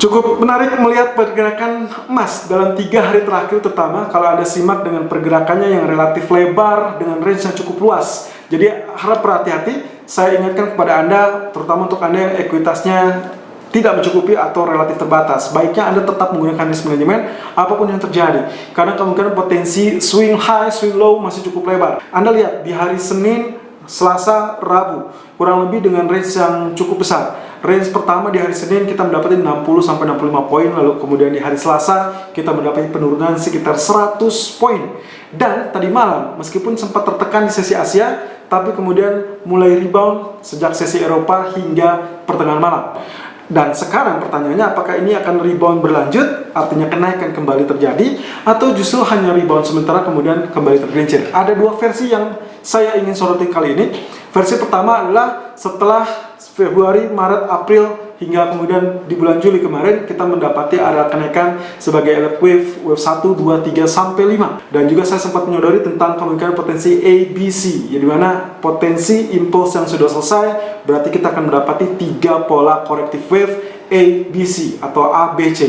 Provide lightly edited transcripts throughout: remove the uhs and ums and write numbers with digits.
Cukup menarik melihat pergerakan emas dalam 3 hari terakhir, terutama kalau Anda simak dengan pergerakannya yang relatif lebar dengan range yang cukup luas. Jadi harap berhati-hati, saya ingatkan kepada Anda, terutama untuk Anda yang ekuitasnya tidak mencukupi atau relatif terbatas, baiknya Anda tetap menggunakan risk management apapun yang terjadi, karena kemungkinan potensi swing high, swing low masih cukup lebar. Anda lihat di hari Senin, Selasa, Rabu, kurang lebih dengan range yang cukup besar. Range pertama di hari Senin kita mendapati 60-65 poin, lalu kemudian di hari Selasa kita mendapati penurunan sekitar 100 poin. Dan tadi malam, meskipun sempat tertekan di sesi Asia, tapi kemudian mulai rebound sejak sesi Eropa hingga pertengahan malam. Dan sekarang pertanyaannya, apakah ini akan rebound berlanjut, artinya kenaikan kembali terjadi, atau justru hanya rebound sementara kemudian kembali tergelincir? Ada 2 versi yang saya ingin soroti kali ini. Versi pertama adalah setelah Februari, Maret, April, hingga kemudian di bulan Juli kemarin kita mendapati area kenaikan sebagai elite wave 1, 2, 3, sampai 5. Dan juga saya sempat menyodori tentang kemungkinan potensi ABC, di mana potensi impulse yang sudah selesai, berarti kita akan mendapati 3 pola corrective wave ABC atau ABC.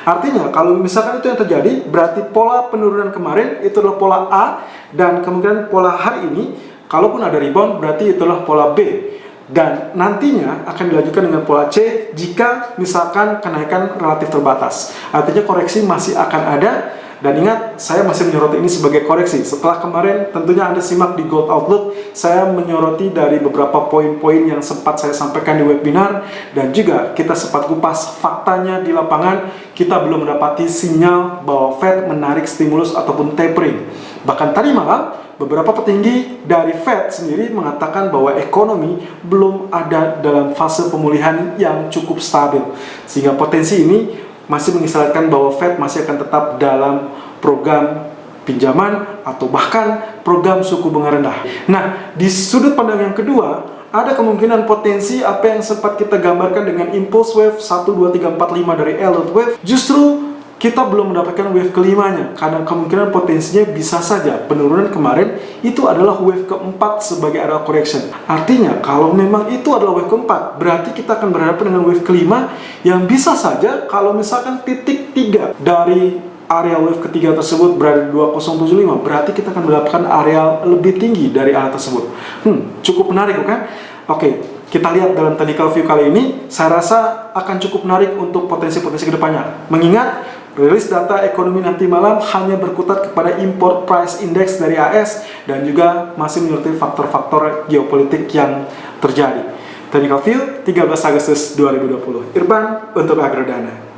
Artinya kalau misalkan itu yang terjadi, berarti pola penurunan kemarin itu adalah pola A, dan kemungkinan pola hari ini, kalaupun ada rebound, berarti itulah pola B. Dan nantinya akan dilanjutkan dengan pola C jika misalkan kenaikan relatif terbatas. Artinya koreksi masih akan ada. Dan ingat, saya masih menyoroti ini sebagai koreksi. Setelah kemarin, tentunya Anda simak di Gold Outlook, saya menyoroti dari beberapa poin-poin yang sempat saya sampaikan di webinar. Dan juga kita sempat kupas faktanya di lapangan, kita belum mendapati sinyal bahwa Fed menarik stimulus ataupun tapering. Bahkan tadi malam, beberapa petinggi dari Fed sendiri mengatakan bahwa ekonomi belum ada dalam fase pemulihan yang cukup stabil. Sehingga potensi ini masih mengisyaratkan bahwa Fed masih akan tetap dalam program pinjaman atau bahkan program suku bunga rendah. Nah, di sudut pandang yang kedua, ada kemungkinan potensi apa yang sempat kita gambarkan dengan impulse wave 1, 2, 3, 4, 5 dari elliott wave, justru kita belum mendapatkan wave kelimanya, karena kemungkinan potensinya bisa saja penurunan kemarin itu adalah wave keempat sebagai area correction. Artinya kalau memang itu adalah wave keempat, berarti kita akan berhadapan dengan wave kelima yang bisa saja kalau misalkan titik 3 dari area wave ketiga tersebut berada di 2075, berarti kita akan mendapatkan area lebih tinggi dari area tersebut. Cukup menarik bukan? Oke. Kita lihat dalam technical view kali ini, saya rasa akan cukup menarik untuk potensi-potensi kedepannya. Mengingat rilis data ekonomi nanti malam hanya berkutat kepada import price index dari AS dan juga masih menyoroti faktor-faktor geopolitik yang terjadi. Technical view 13 Agustus 2020. Irban untuk Agrodana.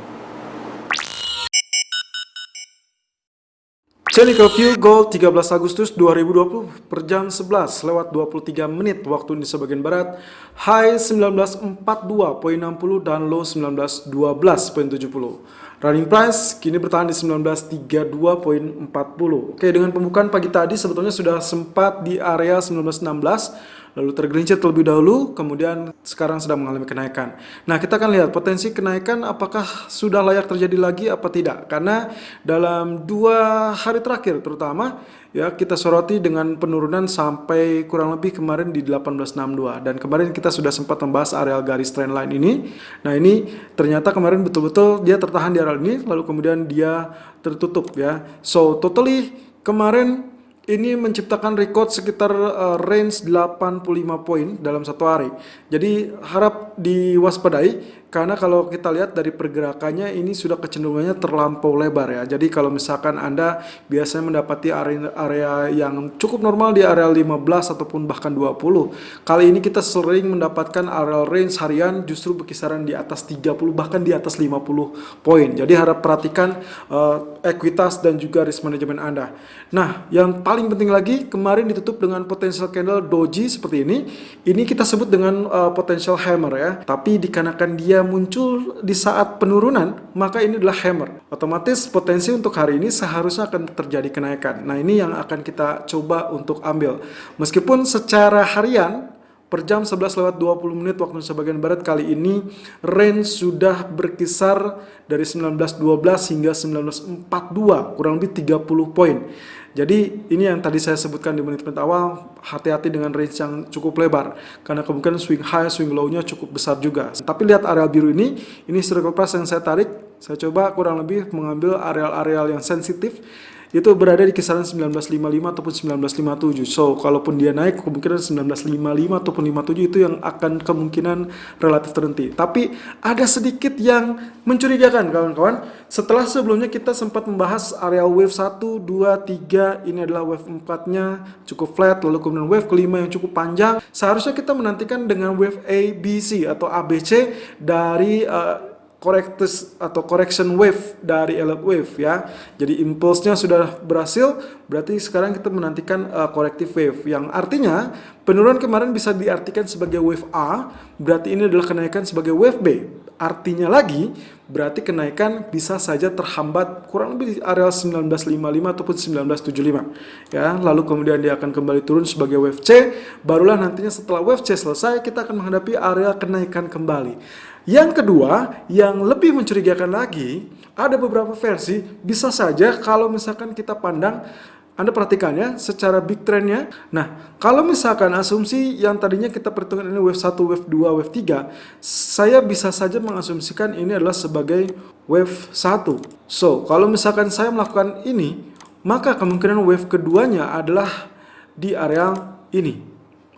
Technical View Gold 13 Agustus 2020 per jam 11 lewat 23 menit waktu Indonesia bagian Barat. High 1942.60 dan low 1912.70. Running price kini bertahan di 1932.40. Oke, dengan pembukaan pagi tadi sebetulnya sudah sempat di area 1916. Lalu tergelincir terlebih dahulu, kemudian sekarang sedang mengalami kenaikan. Nah, kita akan lihat potensi kenaikan apakah sudah layak terjadi lagi apa tidak. Karena dalam 2 hari terakhir terutama, ya kita soroti dengan penurunan sampai kurang lebih kemarin di 1862. Dan kemarin kita sudah sempat membahas areal garis trendline ini. Nah, ini ternyata kemarin betul-betul dia tertahan di area ini, lalu kemudian dia tertutup ya. So, totally kemarin ini menciptakan record sekitar range 85 poin dalam 1 hari. Jadi harap diwaspadai, karena kalau kita lihat dari pergerakannya ini sudah kecenderungannya terlampau lebar ya. Jadi kalau misalkan Anda biasanya mendapati area yang cukup normal di area 15 ataupun bahkan 20, kali ini kita sering mendapatkan area range harian justru berkisaran di atas 30 bahkan di atas 50 poin. Jadi harap perhatikan ekuitas dan juga risk management Anda. Nah, yang paling penting lagi, kemarin ditutup dengan potential candle doji seperti ini. Ini kita sebut dengan potential hammer ya. Tapi dikarenakan dia muncul di saat penurunan, maka ini adalah hammer. Otomatis potensi untuk hari ini seharusnya akan terjadi kenaikan. Nah, ini yang akan kita coba untuk ambil. Meskipun secara harian per jam 11 lewat 20 menit waktu Indonesia bagian Barat kali ini range sudah berkisar dari 1912 hingga 1942, kurang lebih 30 poin. Jadi ini yang tadi saya sebutkan di menit-menit awal, hati-hati dengan range yang cukup lebar karena kemungkinan swing high, swing low-nya cukup besar juga. Tapi lihat areal biru ini historical price yang saya tarik, saya coba kurang lebih mengambil areal-areal yang sensitif, itu berada di kisaran 1955 ataupun 1957. So, kalaupun dia naik, kemungkinan 1955 ataupun 57 itu yang akan kemungkinan relatif terhenti. Tapi ada sedikit yang mencurigakan kawan-kawan. Setelah sebelumnya kita sempat membahas area wave 1, 2, 3, ini adalah wave 4-nya cukup flat, lalu kemudian wave kelima yang cukup panjang. Seharusnya kita menantikan dengan wave A, B, C atau ABC dari correction wave dari Elliott wave ya. Jadi impulsnya sudah berhasil, berarti sekarang kita menantikan corrective wave yang artinya penurunan kemarin bisa diartikan sebagai wave A, berarti ini adalah kenaikan sebagai wave B. Artinya lagi, berarti kenaikan bisa saja terhambat kurang lebih di area 1955 ataupun 1975 ya. Lalu kemudian dia akan kembali turun sebagai wave C, barulah nantinya setelah wave C selesai kita akan menghadapi area kenaikan kembali. Yang kedua, yang lebih mencurigakan lagi, ada beberapa versi, bisa saja kalau misalkan kita pandang, Anda perhatikan ya, secara big trendnya. Nah, kalau misalkan asumsi yang tadinya kita perhitungkan ini wave 1, wave 2, wave 3, saya bisa saja mengasumsikan ini adalah sebagai wave 1. So, kalau misalkan saya melakukan ini, maka kemungkinan wave keduanya adalah di area ini.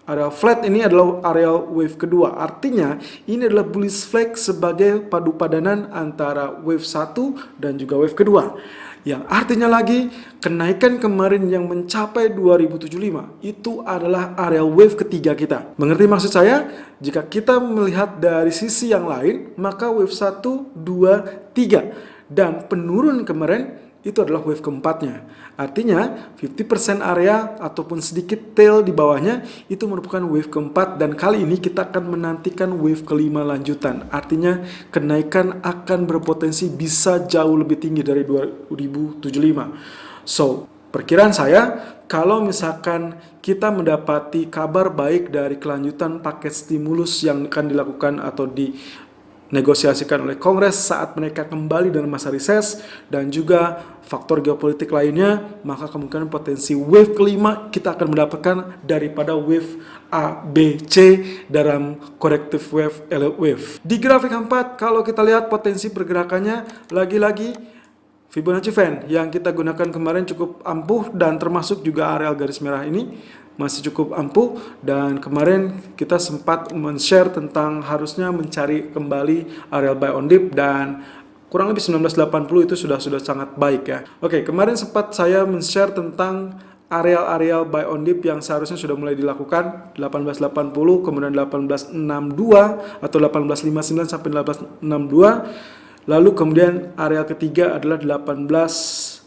Area flat ini adalah area wave kedua. Artinya ini adalah bullish flag sebagai padu padanan antara wave 1 dan juga wave kedua. Yang artinya lagi kenaikan kemarin yang mencapai 2075 itu adalah area wave ketiga kita. Mengerti maksud saya? Jika kita melihat dari sisi yang lain, maka wave 1, 2, 3 dan penurun kemarin itu adalah wave keempatnya. Artinya 50% area ataupun sedikit tail di bawahnya itu merupakan wave keempat dan kali ini kita akan menantikan wave kelima lanjutan. Artinya kenaikan akan berpotensi bisa jauh lebih tinggi dari 2075. So, perkiraan saya kalau misalkan kita mendapati kabar baik dari kelanjutan paket stimulus yang akan dilakukan atau negosiasikan oleh Kongres saat mereka kembali dalam masa reses dan juga faktor geopolitik lainnya, maka kemungkinan potensi wave kelima kita akan mendapatkan daripada wave A, B, C dalam corrective wave, Elliott wave. Di grafik 4 kalau kita lihat potensi pergerakannya lagi-lagi Fibonacci Fan yang kita gunakan kemarin cukup ampuh dan termasuk juga areal garis merah ini masih cukup ampuh dan kemarin kita sempat men-share tentang harusnya mencari kembali areal buy on dip dan kurang lebih 1980 itu sudah sangat baik ya. Oke, kemarin sempat saya men-share tentang areal-areal buy on dip yang seharusnya sudah mulai dilakukan 1880 kemudian 1862 atau 1859 sampai 1862. Lalu kemudian area ketiga adalah 1835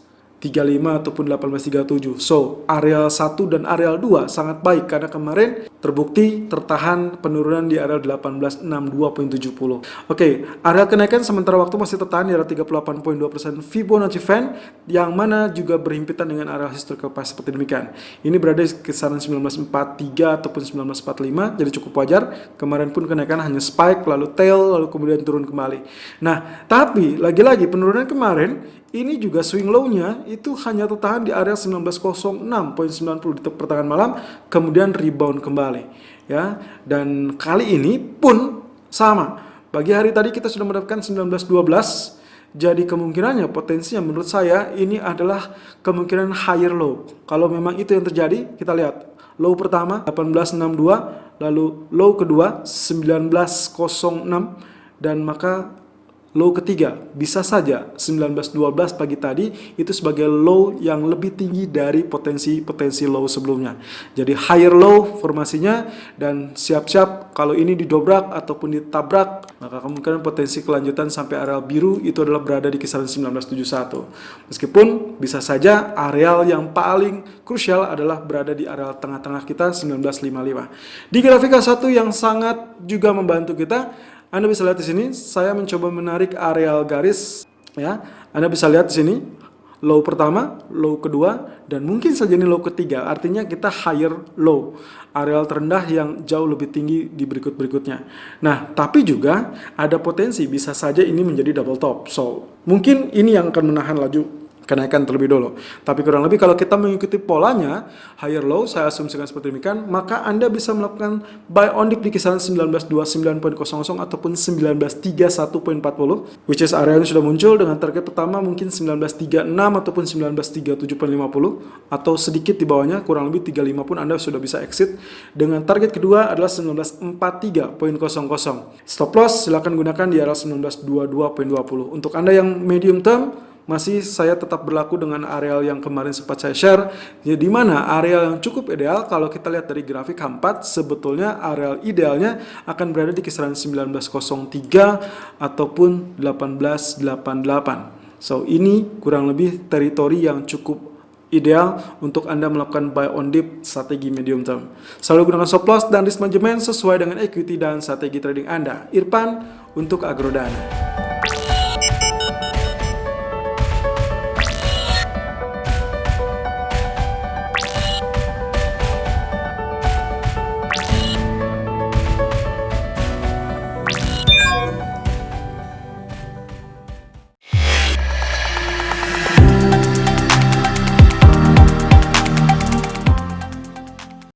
ataupun 1837. So, areal 1 dan areal 2 sangat baik karena kemarin terbukti tertahan penurunan di areal 1862.70. Oke, area kenaikan sementara waktu masih tertahan di area 38.2% Fibonacci Fan yang mana juga berhimpitan dengan area historical price seperti demikian. Ini berada di kisaran 1943 ataupun 1945, jadi cukup wajar. Kemarin pun kenaikan hanya spike, lalu tail, lalu kemudian turun kembali. Nah, tapi lagi-lagi penurunan kemarin ini juga swing low-nya itu hanya tertahan di area 1906.90 di pertengahan malam, kemudian rebound kembali ya. Dan kali ini pun sama. Pagi hari tadi kita sudah mendapatkan 1912. Jadi kemungkinannya potensinya menurut saya ini adalah kemungkinan higher low. Kalau memang itu yang terjadi, kita lihat low pertama 1862, lalu low kedua 1906 dan maka low ketiga bisa saja 1912 pagi tadi itu sebagai low yang lebih tinggi dari potensi low sebelumnya. Jadi higher low formasinya dan siap-siap kalau ini didobrak ataupun ditabrak maka kemungkinan potensi kelanjutan sampai areal biru itu adalah berada di kisaran 1971. Meskipun bisa saja areal yang paling krusial adalah berada di areal tengah-tengah kita 1955. Di grafik A1 yang sangat juga membantu kita, Anda bisa lihat di sini, saya mencoba menarik areal garis, ya. Anda bisa lihat di sini, low pertama, low kedua, dan mungkin saja ini low ketiga. Artinya kita higher low, areal terendah yang jauh lebih tinggi di berikut-berikutnya. Nah, tapi juga ada potensi bisa saja ini menjadi double top. So, mungkin ini yang akan menahan laju kenaikan terlebih dulu. Tapi kurang lebih kalau kita mengikuti polanya higher low, saya asumsikan seperti demikian, maka Anda bisa melakukan buy on dip di kisaran 1929.00 ataupun 1931.40, which is area yang sudah muncul dengan target pertama mungkin 1936 ataupun 1937.50, atau sedikit di bawahnya kurang lebih 35 pun Anda sudah bisa exit. Dengan target kedua adalah 1943.00. Stop loss silakan gunakan di area 1922.20. Untuk Anda yang medium term, masih saya tetap berlaku dengan areal yang kemarin sempat saya share, ya, di mana areal yang cukup ideal kalau kita lihat dari grafik H4, sebetulnya areal idealnya akan berada di kisaran 1903 ataupun 1888. So ini kurang lebih teritori yang cukup ideal untuk Anda melakukan buy on dip strategi medium term. Selalu gunakan stop loss dan risk management sesuai dengan equity dan strategi trading Anda. Irfan untuk Agrodana.